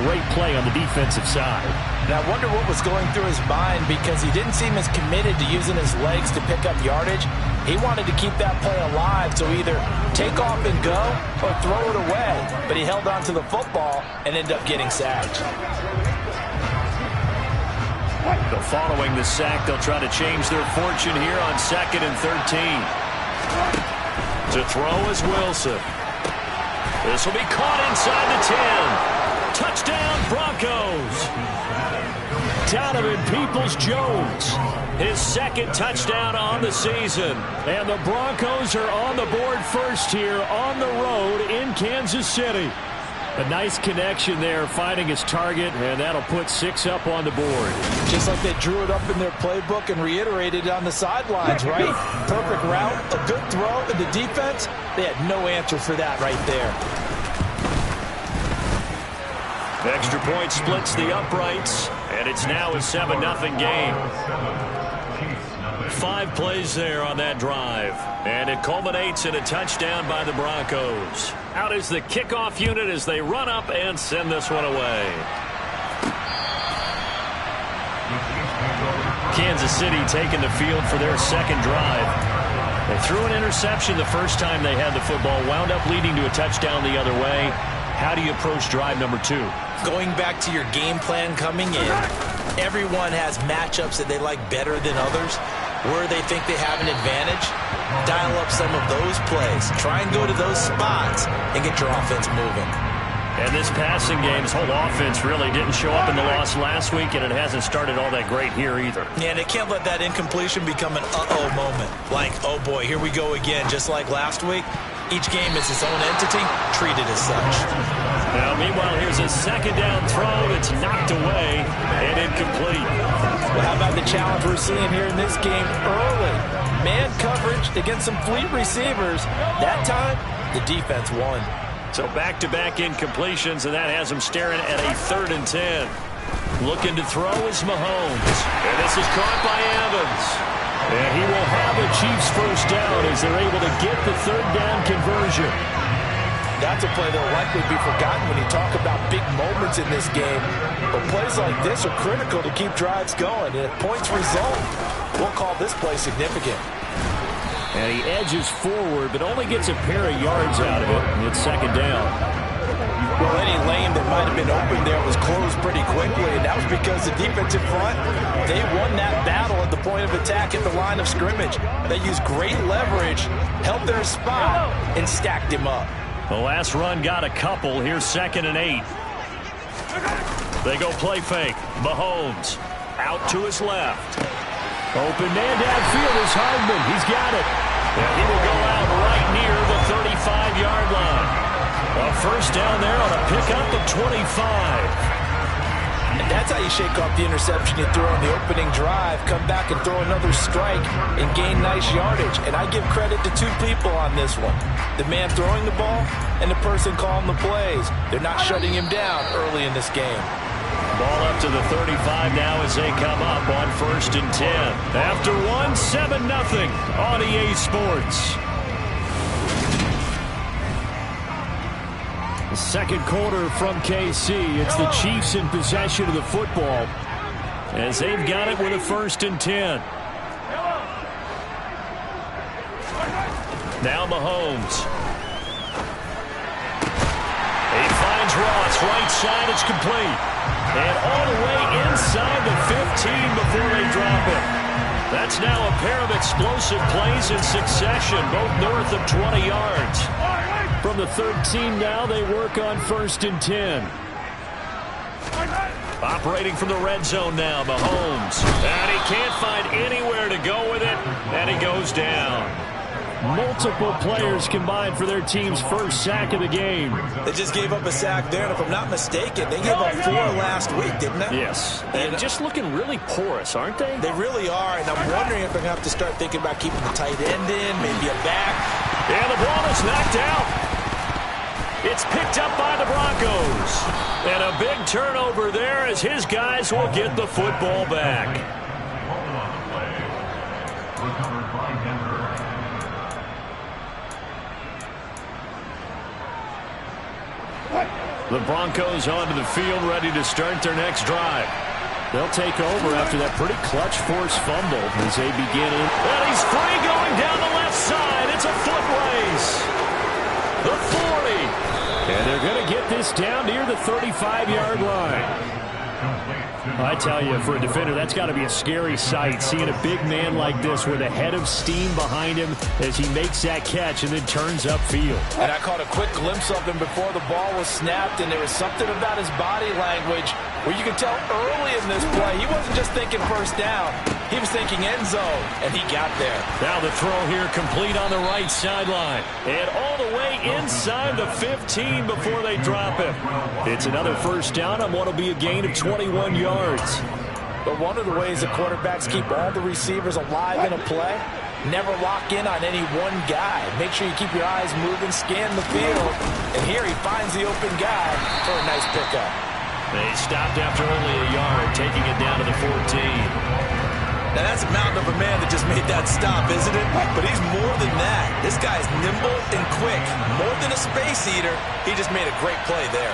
great play on the defensive side. And I wonder what was going through his mind, because he didn't seem as committed to using his legs to pick up yardage. He wanted to keep that play alive, so either take off and go or throw it away. But he held on to the football and ended up getting sacked. So following the sack, they'll try to change their fortune here on 2nd and 13. To throw is Wilson. This will be caught inside the 10. Touchdown, Broncos. Donovan Peoples-Jones, his 2nd touchdown on the season. And the Broncos are on the board first here on the road in Kansas City. A nice connection there, finding his target, and that'll put 6 up on the board. Just like they drew it up in their playbook and reiterated it on the sidelines, right? Perfect route, a good throw, and the defense, they had no answer for that right there. Extra point splits the uprights, and it's now a 7-0 game. 5 plays there on that drive, and it culminates in a touchdown by the Broncos. Out is the kickoff unit as they run up and send this one away. Kansas City taking the field for their 2nd drive. They threw an interception the first time they had the football, wound up leading to a touchdown the other way. How do you approach drive number 2? Going back to your game plan coming in, everyone has matchups that they like better than others. Where they think they have an advantage, dial up some of those plays. Try and go to those spots and get your offense moving. And this passing game's whole offense really didn't show up in the loss last week, and it hasn't started all that great here either. Yeah, and they can't let that incompletion become an uh-oh moment. Like, oh boy, here we go again, just like last week. Each game is its own entity, treated as such. Now, meanwhile, here's a 2nd down throw that's knocked away and incomplete. Well, how about the challenge we're seeing here in this game early? Man coverage against some fleet receivers. That time, the defense won. So back-to-back incompletions, and that has him staring at a 3rd and 10. Looking to throw is Mahomes. And this is caught by Evans. And he will have a Chiefs 1st down as they're able to get the 3rd down conversion. That's a play that will likely be forgotten when you talk about big moments in this game. But plays like this are critical to keep drives going. And if points result, we'll call this play significant. And he edges forward, but only gets a pair of yards out of it. It's 2nd down. Well, any lane that might have been open there was closed pretty quickly, and that was because the defensive front, they won that battle at the point of attack at the line of scrimmage. They used great leverage, held their spot, and stacked him up. The last run got a couple. Here's 2nd and 8. They go play fake. Mahomes out to his left. Open man downfield is Hardman. He's got it. And he will go out right near the 35-yard line. A 1st down there on a pickup of 25. And that's how you shake off the interception you threw on the opening drive, come back and throw another strike and gain nice yardage. And I give credit to 2 people on this one. The man throwing the ball and the person calling the plays. They're not shutting him down early in this game. Ball up to the 35 now as they come up on 1st and 10. After 7-0 on EA Sports. The 2nd quarter from KC. It's the Chiefs in possession of the football as they've got it with a 1st and 10. Now Mahomes. He finds Ross right side. It's complete. And all the way inside the 15 before they drop it. That's now a pair of explosive plays in succession, both north of 20 yards. From the 13 now, they work on 1st and 10. Operating from the red zone now, Mahomes. And he can't find anywhere to go with it, and he goes down. Multiple players combined for their team's 1st sack of the game. They just gave up a sack there, and if I'm not mistaken, they gave up 4 last week, didn't they? Yes. And just looking really porous, aren't they? They really are, and I'm wondering if they're going to have to start thinking about keeping the tight end in, maybe a back. And the ball is knocked out. It's picked up by the Broncos. And a big turnover there as his guys will get the football back. The Broncos onto the field, ready to start their next drive. They'll take over after that pretty clutch forced fumble as they begin in. And he's free going down the left side. It's a foot race. The 40. And they're going to get this down near the 35-yard line. I tell you, for a defender, that's got to be a scary sight, seeing a big man like this with a head of steam behind him as he makes that catch and then turns upfield. And I caught a quick glimpse of him before the ball was snapped, and there was something about his body language where you could tell early in this play he wasn't just thinking first down. He was thinking end zone, and he got there. Now the throw here complete on the right sideline. And all the way inside the 15 before they drop him. It's another first down on what will be a gain of 21 yards. But one of the ways the quarterbacks keep all the receivers alive in a play, never lock in on any one guy. Make sure you keep your eyes moving, scan the field. And here he finds the open guy for a nice pickup. They stopped after only a yard, taking it down to the 14. Now that's a mountain of a man that just made that stop, isn't it? But he's more than that. This guy's nimble and quick. More than a space eater, he just made a great play there.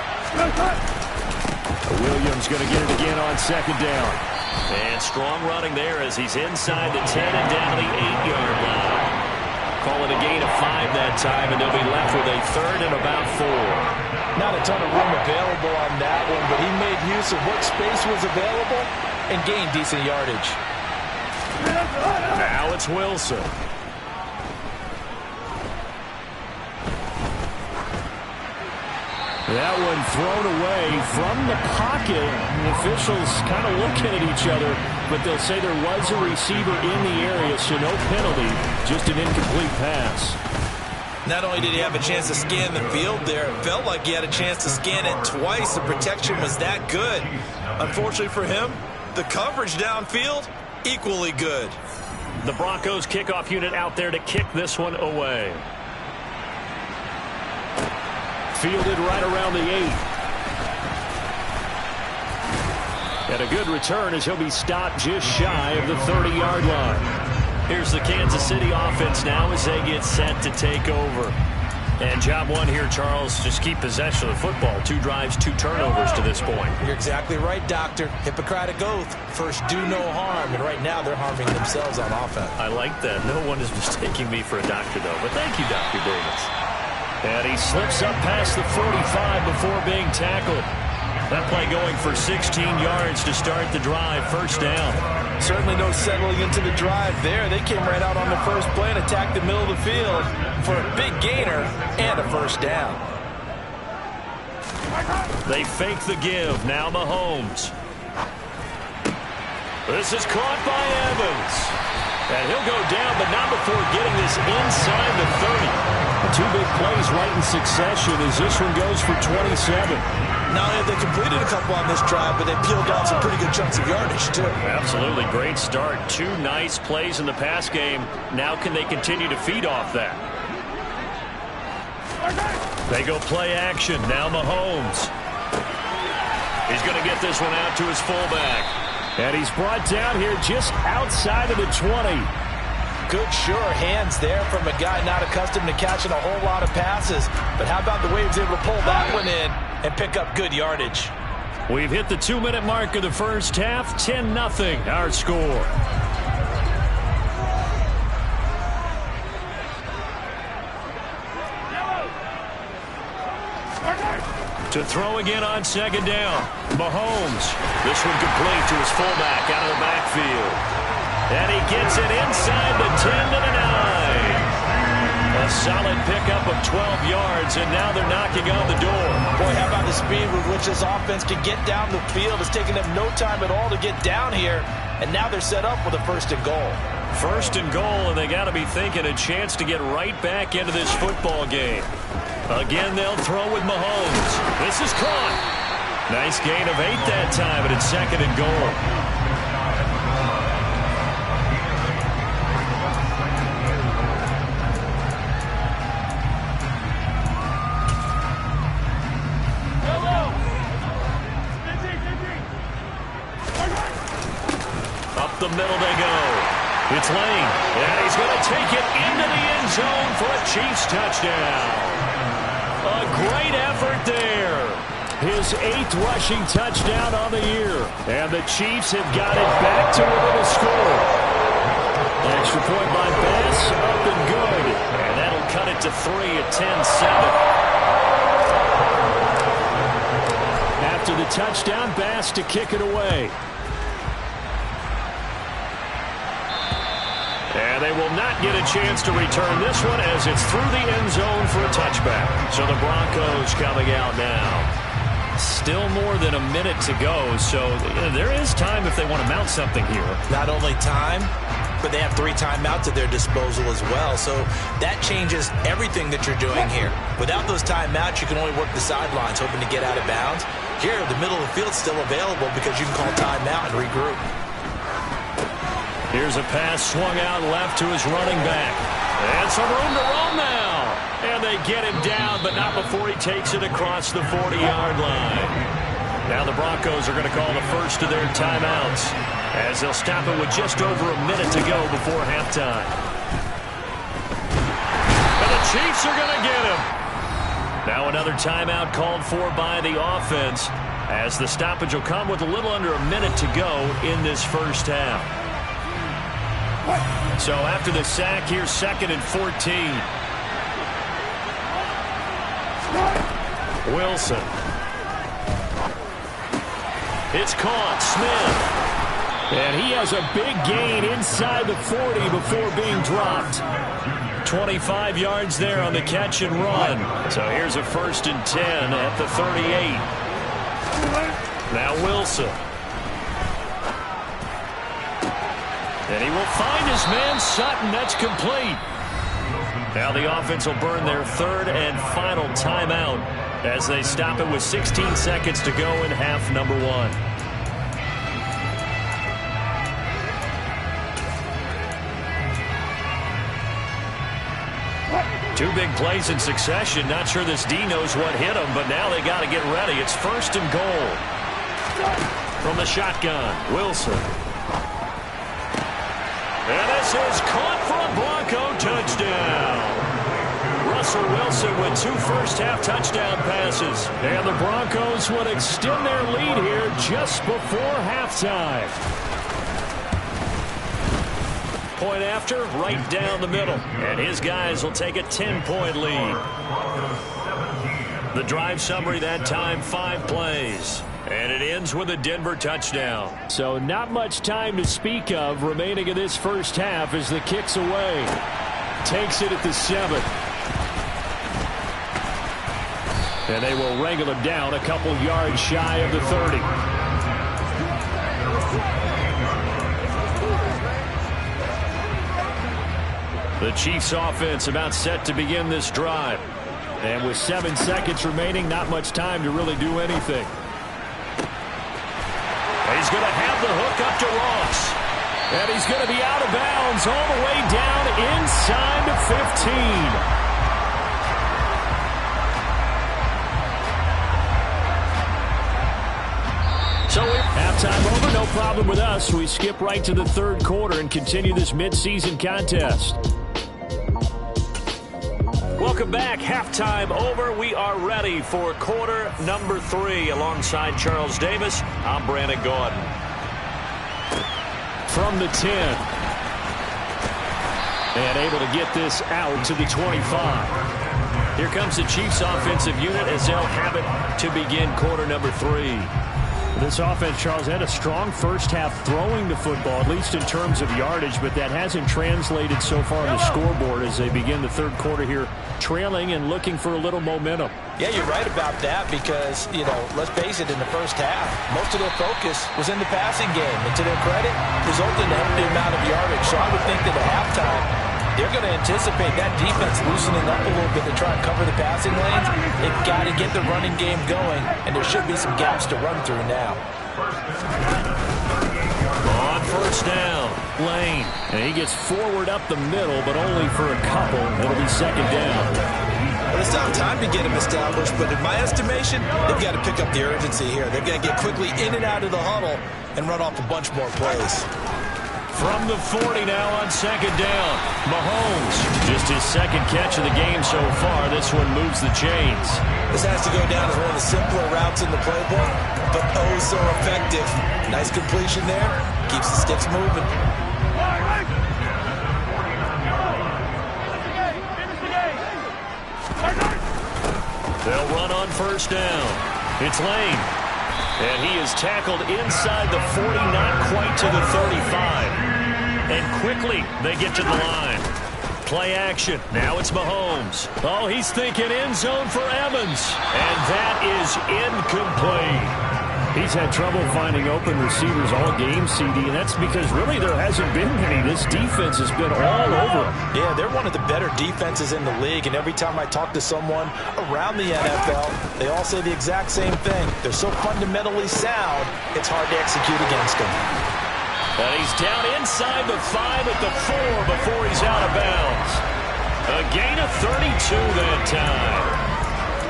Williams going to get it again on second down. And strong running there as he's inside the 10 and down to the 8-yard line. Call it a gain of 5 that time, and they'll be left with a third and about 4. Not a ton of room available on that one, but he made use of what space was available and gained decent yardage. Now it's Wilson. That one thrown away from the pocket. The officials kind of looking at each other, but they'll say there was a receiver in the area, so no penalty, just an incomplete pass. Not only did he have a chance to scan the field there, it felt like he had a chance to scan it twice. The protection was that good. Unfortunately for him, the coverage downfield, equally good. The Broncos kickoff unit out there to kick this one away. Fielded right around the 8. And a good return as he'll be stopped just shy of the 30-yard line. Here's the Kansas City offense now as they get set to take over. And job one here, Charles, just keep possession of the football. 2 drives, 2 turnovers to this point. You're exactly right, Doctor. Hippocratic oath. First, do no harm. And right now, they're harming themselves on offense. I like that. No one is mistaking me for a doctor, though. But thank you, Dr. Davis. And he slips up past the 45 before being tackled. That play going for 16 yards to start the drive. First down. Certainly no settling into the drive there. They came right out on the first play and attacked the middle of the field for a big gainer and a first down. They fake the give. Now Mahomes. This is caught by Evans. And he'll go down, but not before getting this inside the 30. 2 big plays right in succession as this one goes for 27. Not only have they completed a couple on this drive, but they peeled off some pretty good chunks of yardage, too. Absolutely. Great start. 2 nice plays in the pass game. Now can they continue to feed off that? They go play action. Now Mahomes. He's going to get this one out to his fullback. And he's brought down here just outside of the 20. Good, sure hands there from a guy not accustomed to catching a whole lot of passes. But how about the way he was able to pull that one in and pick up good yardage? We've hit the 2-minute mark of the first half. 10-0 our score. To throw again on second down. Mahomes. This one complete to his fullback out of the backfield. And he gets it inside the 10 to the 9. A solid pickup of 12 yards, and now they're knocking on the door. Boy, how about the speed with which this offense can get down the field? It's taken them no time at all to get down here, and now they're set up with a 1st and goal. 1st and goal, and they got to be thinking a chance to get right back into this football game. Again, they'll throw with Mahomes. This is caught. Nice gain of 8 that time, but it's 2nd and goal. Up the middle they go. It's Lane, and he's going to take it into the end zone for a Chiefs touchdown. A great effort there. his 8th rushing touchdown on the year. And the Chiefs have got it back to within a score. Extra point by Bass, up and good. And that'll cut it to 3 at 10-7. After the touchdown, Bass to kick it away. And they will not get a chance to return this one as it's through the end zone for a touchback. So the Broncos coming out now. Still more than a minute to go, so there is time if they want to mount something here. Not only time, but they have 3 timeouts at their disposal as well. So that changes everything that you're doing here. Without those timeouts, you can only work the sidelines, hoping to get out of bounds. Here, the middle of the field is still available because you can call timeout and regroup. Here's a pass swung out left to his running back. And some room to roam now. And they get him down, but not before he takes it across the 40-yard line. Now the Broncos are going to call the first of their timeouts as they'll stop it with just over a minute to go before halftime. And the Chiefs are going to get him. Now another timeout called for by the offense as the stoppage will come with a little under a minute to go in this first half. So after the sack, here's 2nd and 14. Wilson. It's caught. Smith. And he has a big gain inside the 40 before being dropped. 25 yards there on the catch and run. So here's a 1st and 10 at the 38. Now Wilson. And he will find his man Sutton. That's complete. Now the offense will burn their 3rd and final timeout as they stop it with 16 seconds to go in half number 1. Two big plays in succession. Not sure this D knows what hit him, but now they got to get ready. It's 1st and goal. From the shotgun, Wilson. And this is caught for a Bronco touchdown. Russell Wilson with 2 first-half touchdown passes. And the Broncos would extend their lead here just before halftime. Point after, right down the middle. And his guys will take a 10-point lead. The drive summary that time, 5 plays. And it ends with a Denver touchdown. So not much time to speak of remaining in this first half as the kick's away. Takes it at the 7. And they will wrangle him down a couple yards shy of the 30. The Chiefs offense about set to begin this drive. And with 7 seconds remaining, not much time to really do anything. He's going to have the hook up to Ross. And he's going to be out of bounds all the way down inside the 15. So halftime over, no problem with us. We skip right to the 3rd quarter and continue this midseason contest. Welcome back. Halftime over. We are ready for quarter number 3. Alongside Charles Davis, I'm Brandon Gaudin. From the 10. And able to get this out to the 25. Here comes the Chiefs offensive unit as they'll have it to begin quarter number 3. This offense, Charles, had a strong first half throwing the football, at least in terms of yardage, but that hasn't translated so far on the scoreboard as they begin the 3rd quarter here, trailing and looking for a little momentum. Yeah, you're right about that because, let's face it, in the first half, most of their focus was in the passing game. And to their credit, resulted in a healthy amount of yardage. So I would think that at halftime, they're going to anticipate that defense loosening up a little bit to try and cover the passing lanes. They've got to get the running game going, and there should be some gaps to run through now. On first down, Lane. And he gets forward up the middle, but only for a couple. It'll be 2nd down. Well, it's not time to get him established, but in my estimation, they've got to pick up the urgency here. They've got to get quickly in and out of the huddle and run off a bunch more plays. From the 40 now on 2nd down. Mahomes, just his 2nd catch of the game so far. This one moves the chains. This has to go down as one of the simpler routes in the playbook, but oh so effective. Nice completion there. Keeps the sticks moving. They'll run on first down. It's Lane. And he is tackled inside the 40, not quite to the 35. And quickly they get to the line. Play action. Now it's Mahomes. Oh, he's thinking end zone for Evans. And that is incomplete. He's had trouble finding open receivers all game, CD, and that's because really there hasn't been many. This defense has been all over him. Yeah, they're one of the better defenses in the league, and every time I talk to someone around the NFL, they all say the exact same thing. They're so fundamentally sound, it's hard to execute against them. And he's down inside the 5 at the 4 before he's out of bounds. A gain of 32 that time.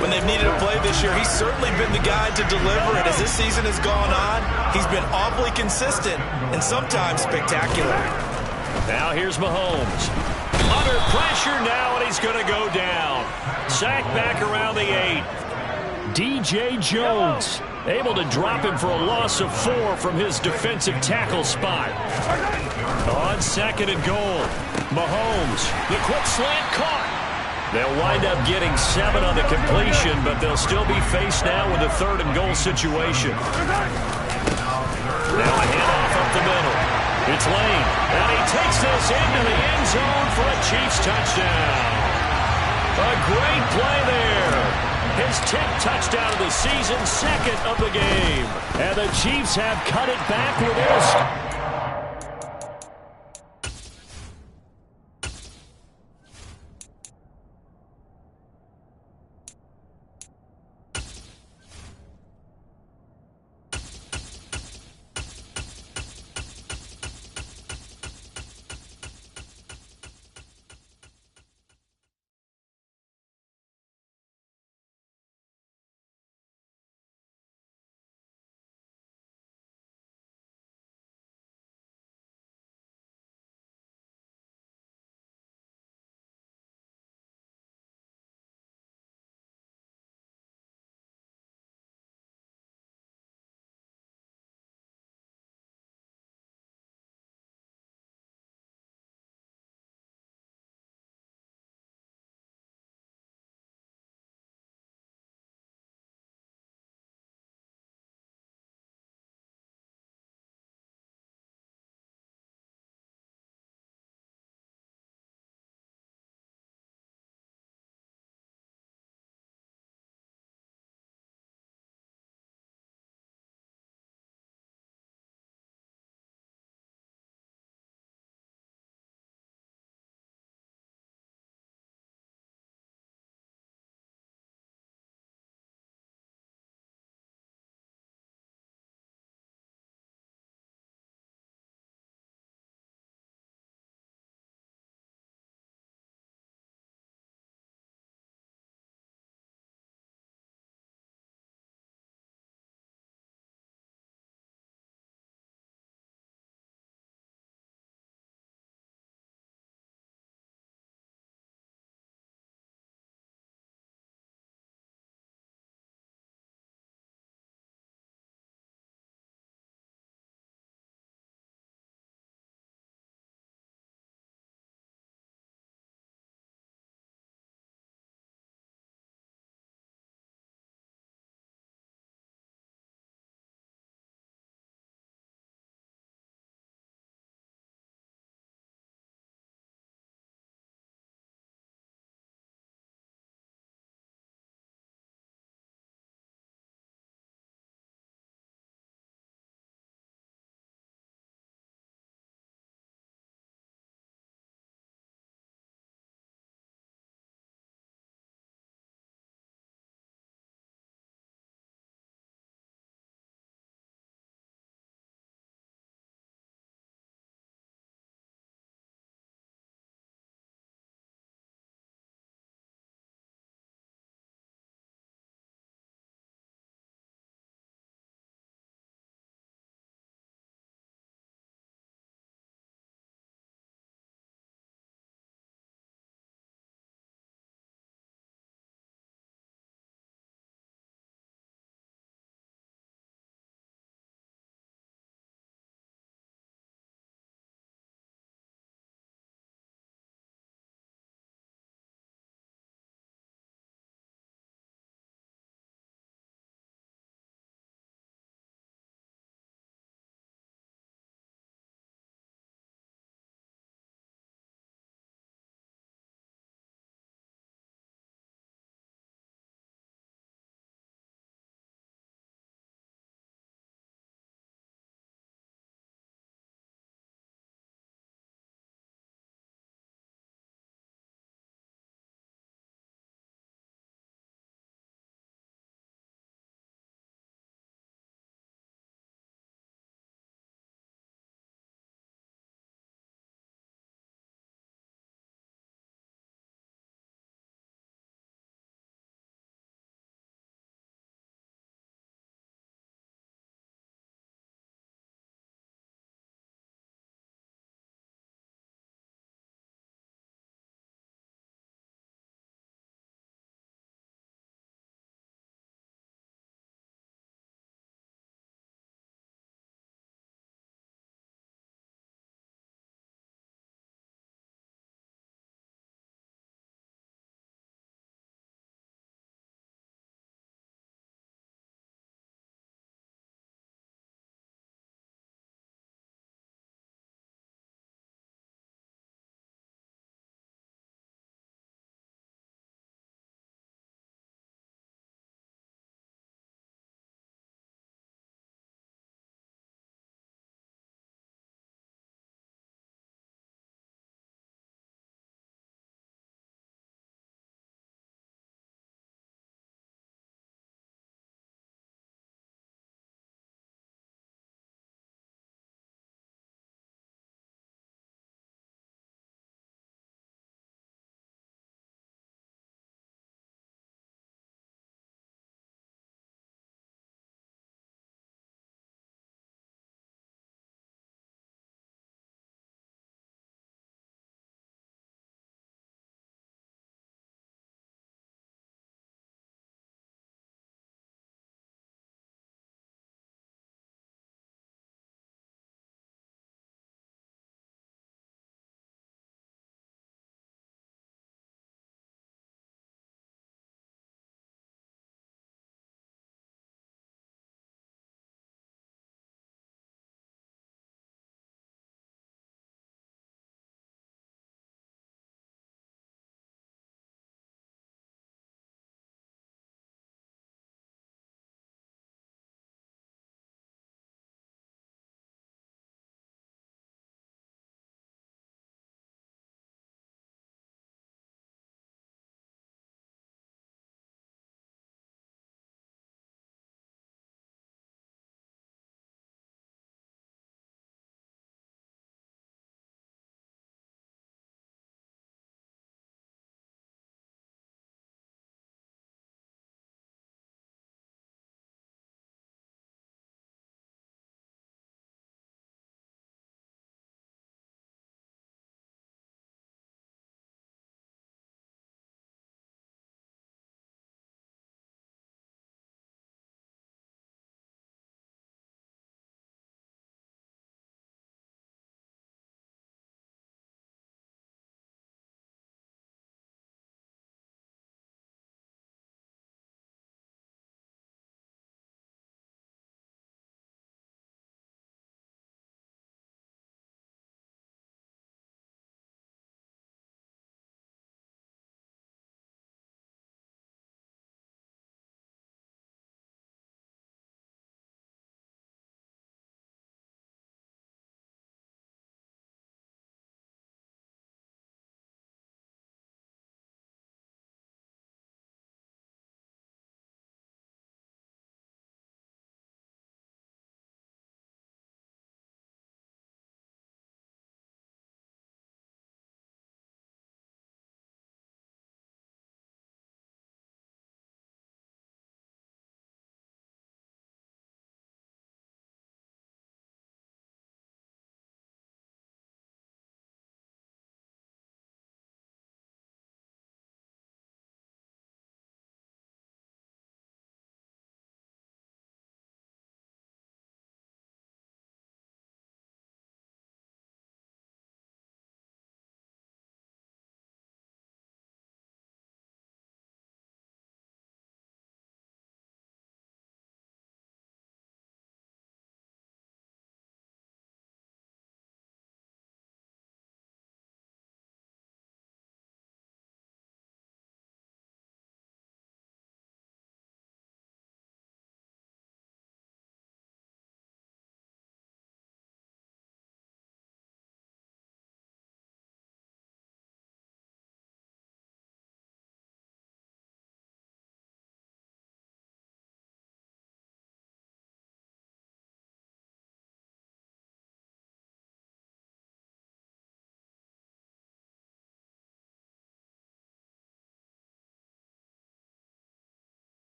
When they've needed a play this year, he's certainly been the guy to deliver it. As this season has gone on, he's been awfully consistent and sometimes spectacular. Now here's Mahomes. Under pressure now, and he's going to go down. Sacked back around the 8. DJ Jones able to drop him for a loss of 4 from his defensive tackle spot. On second and goal, Mahomes, the quick slant caught. They'll wind up getting 7 on the completion, but they'll still be faced now with a 3rd and goal situation. Now a handoff up the middle. It's Lane, and he takes this into the end zone for a Chiefs touchdown. A great play there. His 10th touchdown of the season, 2nd of the game. And the Chiefs have cut it back with this.